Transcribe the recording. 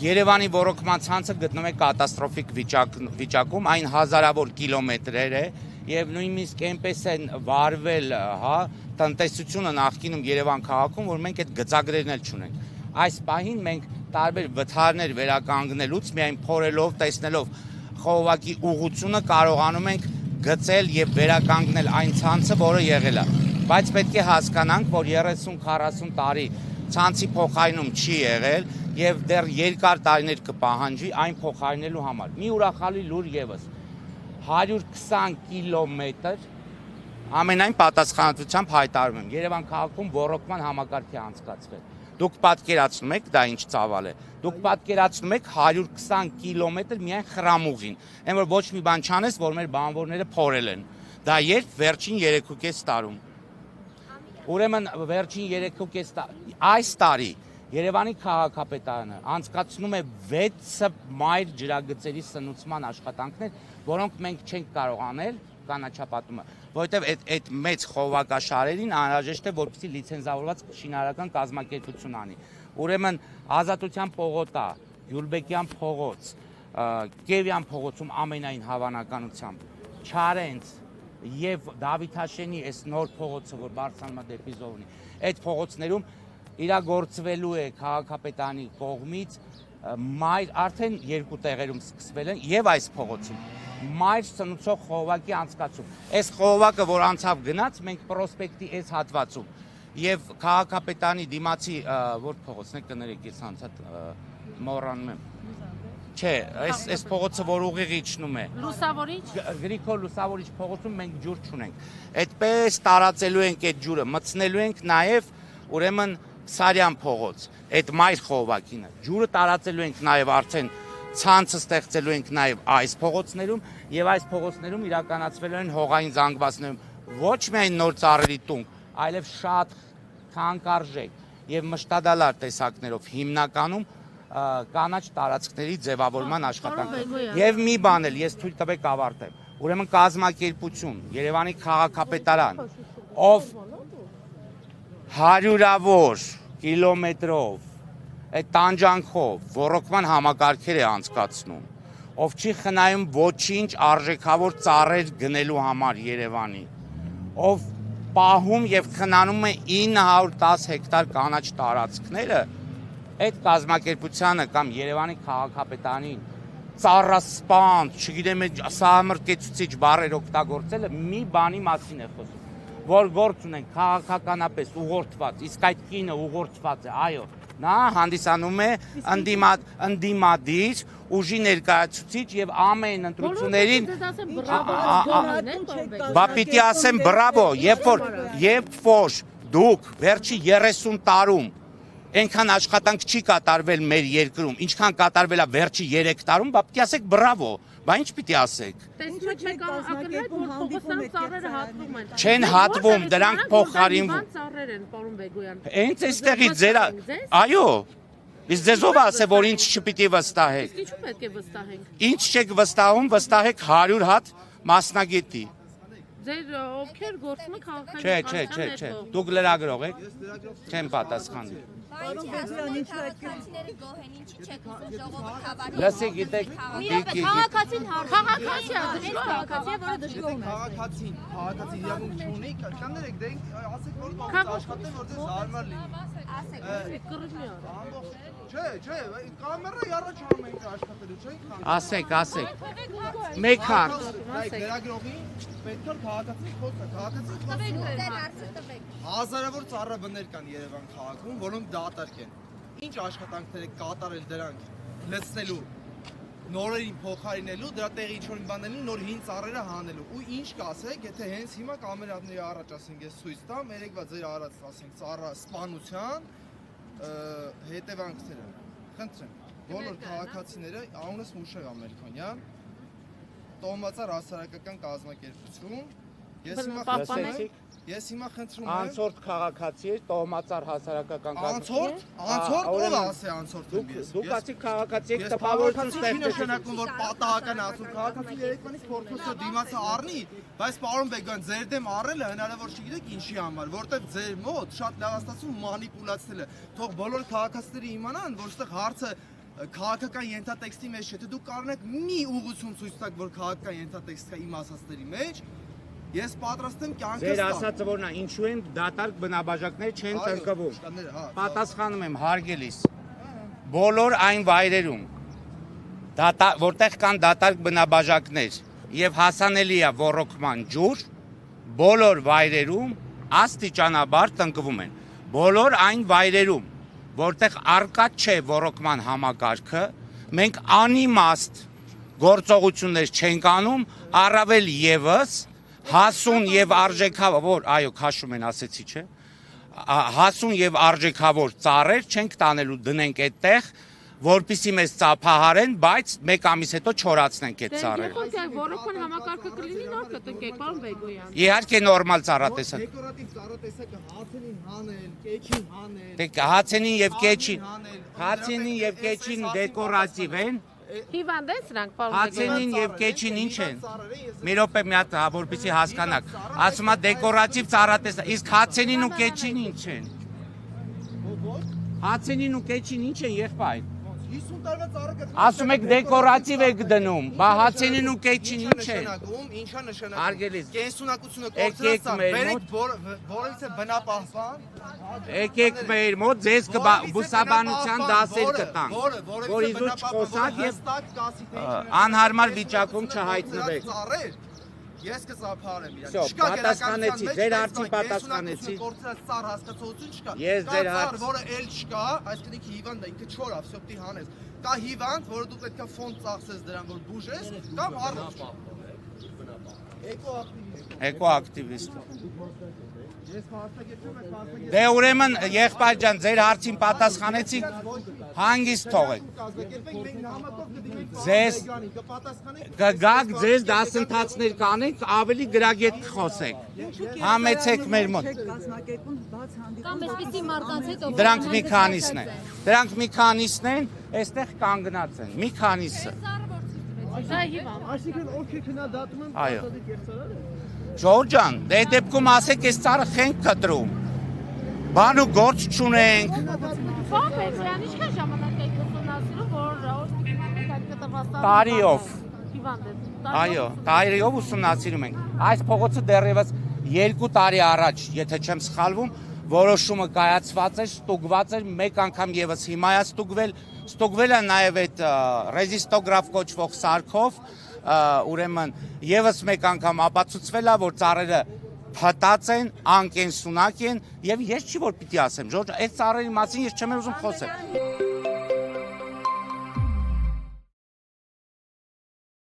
Երևանի ոռոգման ցանցը գտնվում է կատաստրոֆիկ վիճակում, այն հազարավոր կիլոմետրեր է եւ նույնիսկ այնպես են վարվել, հա, տնտեսությունը նախկինում Երևան քաղաքում, որ մենք այդ գծագրերն էլ չունենք։ Այս պահին մենք տարբեր վթարներ վերականգնելուց միայն փորելով, տեսնելով խողովակի ուղղությունը կարողանում ենք գծել եւ վերականգնել այն ցանցը, որը եղել է։ Բայց պետք է հասկանանք, որ 30-40 տարի ցանցի փոխարինում չի եղել եւ դեռ երկար տարիներ կպահանջի այն փոխարինելու համար։ Մի ուրախալի լուր եւս 120 կիլոմետր ամենայն պատասխանատվությամբ հայտարարում եմ Երևան քաղաքում ոռոգման համակարգ է անցկացվել։ Դուք պատկերացնում եք դա ինչ ծավալ է։ Դուք պատկերացնում եք 120 կիլոմետր միայն խրամուղին։ Այն որ ոչ մի բան չանես, որ մեր բանվորները փորել են։ Դա երբ վերջին 3.5 տարում։ Ուրեմն վերջին 3.5 տարի այս տարի Երևանի քաղաքապետարանը անցկացնում է 6 մայր ջրագծերի սնուցման աշխատանքներ, որոնք մենք չենք կարող անել կանաչապատումը, որովհետև այդ մեծ խողովակաշարերին անհրաժեշտ է, որպեսզի լիցենզավորված շինարարական կազմակերպություն անի։ Ուրեմն Ազատության փողոցա, Գյուլբեկյան փողոց, Կևյան փողոցում ամենայն հավանականությամբ, Չարենց եւ Դավիթաշենի այս նոր փողոցը, որ բարձրանում է դեպի Զովնի, այդ փողոցներում իրագործվելու է քաղաքապետարանի կողմից մայր արդեն 2 տեղերում սկսվել են եւ այս փողոցում մայր սնուցող խողովակի անցկացում։ Այս խողովակը, որ անցավ գնաց, մենք պրոսպեկտի այս հատվածում եւ քաղաքապետարանի դիմացի որ փողոցն է կներեք, ես անցած մոռանում եմ։ Չէ, այս փողոցը, որ ուղիղ իջնում է։ Լուսավորիչ։ Գրիգոր Լուսավորիչ փողոցում մենք ջուր չունենք։ Այդպես տարածելու ենք այդ ջուրը, մտցնելու ենք նաեւ ուրեմն Սարյան փողոց, այդ մայր խողովակինը։ Ջուրը տարածելու ենք նաեւ արդեն ցանցը ստեղծելու ենք նաեւ այս փողոցներում եւ այս փողոցներում իրականացվելու են հողային զանգվածներում ոչ միայն նոր ծառերի տունք, այլև շատ թանկարժեք եւ մշտադալար տեսակներով հիմնականում կանաչ տարածքների ձևավորման աշխատանքներ։ Եվ մի բան էլ ես թույլ տվեք ավարտեմ։ Ուրեմն կազմակերպություն, Երևանի քաղաքապետարան, ով հարյուրավոր կիլոմետրով այդ տանջանքով ոռոգման համակարգեր է անցկացնում, ով չի խնայում ոչինչ արժեքավոր ծառեր գնելու համար Երևանի, ով պահում եւ խնանում է 910 հեկտար կանաչ տարածքները, այդ կազմակերպությանը կամ Երևանի քաղաքապետարանին ծառասպան, չգիտեմ, սահմռկեցուցիչ բառեր օգտագործելը մի բանի մասին է խոսում, որ գործ ունենք քաղաքականապես ուղղորդված, իսկ այդ կինը ուղղորդված է, այո, նա հանդիսանում է ընդդիմադիր ուժի ներկայացուցիչ եւ ամեն ընտրություններին բա պիտի ասեմ բրավո, երբ որ դուք վերջի 30 տարում այնքան աշխատանք չի կատարվել մեր երկրում, ինչքան կատարվել է վերջի 3 տարում, բա պիտի ասեք բրավո, բա ինչ պիտի ասեք։ Չեն հատվում, դրանք փոխարինվում։ Հենց այստեղից ձեր, այո, իսկ ձեզ ով ասե, որ ինչ չպիտի վստահեք։ Ինչու պետք է վստահենք։ Ինչ չեք վստահում, վստահեք 100 հատ մասնագետի։ Ձեր ովքեր գործում եք քաղաքային Չէ, դուք լրագրող եք, չեմ պատասխանի։ Լսի գիտեք, քաղաքացին որը դժգոհում է։ Քաղաքացին իրավունք չունի, կաներեք դե ասեք որ աշխատեն որ ձեզ հարմար լինի։ Չէ, կամերայի առաջ անում ենք աշխատելու, չէ՞։ Ասեք, մեկ հարց։ Լրագրողին պետք է քաղաքացին խոսա, քաղաքացին հազարավոր ծառաբներ կան Երևան քաղաքում, որոնք դատարկ են։ Ինչ աշխատանքներ եք կատարել դրանք լցնելու, նորերին փոխարինելու, դրա տեղի ինչ-որ բաներին նոր հին ծառերը հանելու։ Ու ինչ կասեք, եթե հենց հիմա կամերաների առաջ ասենք ես ցույց տամ, երեկվա ձեր արած ասենք ծառա սպանության հետևանքները։ Խնդրեմ, բոլոր քաղաքացիները, անունս Մուշե Ամերկանյան, տոհմածառ հասարակական կազմակերպություն, ես հիմա Ես հիմա խնդրում եմ Անցորդ քաղաքացի է, տոհմածար հասարակական Անցորդ ով ասի անցորդ եմ ես։ Դուք ասի քաղաքացի եք, Ես տպավորություն չի նշանակում որ պատահական ասում քաղաքացի երեկվանից փորձոցը դիմացը առնի, բայց պարոն Բեգան ձեր դեմ առելը հնարավոր չգիտեք ինչի համար, որտեղ ձեր մոտ շատ լավ աստացում մանիպուլացնել է։ Թող բոլոր քաղաքացիները իմանան, որ այստեղ հարցը քաղաքական ենթատեքստի մեջ չէ, թե դուք կարող եք մի ուղղություն ցույց տաք, որ քաղաքական ենթատեքստ կա իմ ասածների մեջ։ Ես պատրաստ եմ կյանքս Ձեր ասածը որն է, ինչու են դատարկ բնաբաժակներ չեն տրկվում։ Պատասխանում եմ հարգելիս։ Բոլոր այն վայրերում, որտեղ կան դատարկ բնաբաժակներ եւ հասանելի է ոռոգման ջուր, բոլոր վայրերում աստիճանաբար տնկվում են։ Բոլոր այն վայրերում, որտեղ արկա չէ ոռոգման համակարգը, մենք անիմաստ գործողություններ չենք անում, առավել եւս հասուն եւ արժեքավոր, այո, քաշում են ասեցի, չէ։ Հասուն եւ արժեքավոր ծառեր չենք տանելու դնենք այդտեղ, որպեսզի մեզ ծափահարեն, բայց 1 ամիս հետո չորացնենք այդ ծառերը։ Եթե ոռոգման համակարգը կլինի, նոր կտնկեք, պարոն Բեգոյան։ Իհարկե նորմալ ծառատեսակ։ Դեկորատիվ ծառատեսակը հացենին հանել, կեչին հանել։ Դե հացենին եւ կեչին, հացենին եւ կեչին դեկորատիվ են։ Հիվանդ են սրանք, պարոն Հացենին եւ կեչին ինչ են։ Մի րոպե մի հատ որպեսզի հասկանաք։ Ասում է դեկորատիվ ծառատեսակ, իսկ հացենին ու կեչին ինչ են։ Հացենին ու կեչին ինչ են եղբայր։ 50 տարվա ծառը կտրում։ Ասում եք դեկորատիվ եք դնում, բա հացենին ու կեչին ինչ են։ Ինչա նշանակում։ Հարգելիս։ Կենսունակությունը Եկեք կորցրած մեր բերեք որից է բնապահպան։ Եկեք մեր մոտ ձեզ բուսաբանության դասեր կտանք, որ իզուր չխոսակ եւ անհարմար վիճակում չհայտնվեք։ Ես կծափարեմ իրար։ Всё, պատասխանեցի, ձեր հարցին պատասխանեցի։ Կորցրած ծառ հասկացողություն չկա։ Ես ձեր հարց, որը էլ չկա, այսինքն հիվանդ է, ինքը չոր է, всё պիտի հանես։ Կա հիվանդ, որը դու պետքա ֆոնդ ծախսես դրան, որ բուժես, կամ առողջ։ Էկոակտիվիստ։ Ես հաստատեցում եմ, հաստատեցում Դե ուրեմն եղբայր ջան, ձեր հարցին պատասխանեցիք, հանգիստ թողեք։ կազմակերպենք մենք նամակով կդիմենք Ձեզ կպատասխանենք։ կգաք ձեզ դասընթացներ կանենք, ավելի գրագետ կխոսեք։ Համեցեք մեր մոտ։ Կամ այսպիսի մարդկանց հետ Դրանք մի քանիսն են։ Դրանք մի քանիսն են, այստեղ կանգնած են։ Մի քանիսը։ Դա հիվանդ։ Այսինքն օքեյ քննադատում եմ Այո։ պատասխանի կերծարանը։ Ժողովուրդ ջան, դե դեպքում ասեք, այս ծառը խենք կտրում։ Բան ու գործ չունենք։ Պարոն Բեգոյան, ինչքան ժամանակ եք ուսումնասիրում, որ օստիգմատիկա Տարիով։ հիվանդ է։ Այո, տարիով ուսումնասիրում ենք։ Այս փողոցը դեռևս 2 տարի առաջ, եթե չեմ սխալվում, որոշումը կայացված էր, ստուգված էր, մեկ անգամ եւս հիմա է ստուգվել է նաեւ այդ ռեզիստոգրաֆ կոչվող սարքով, ուրեմն եւս մեկ անգամ ապացուցվել է, որ ծառերը փտած են, անկենսունակ են եւ ես չի որ պիտի ասեմ, Ժորժ, այդ ծառերի մասին ես չեմ ուզում խոսել։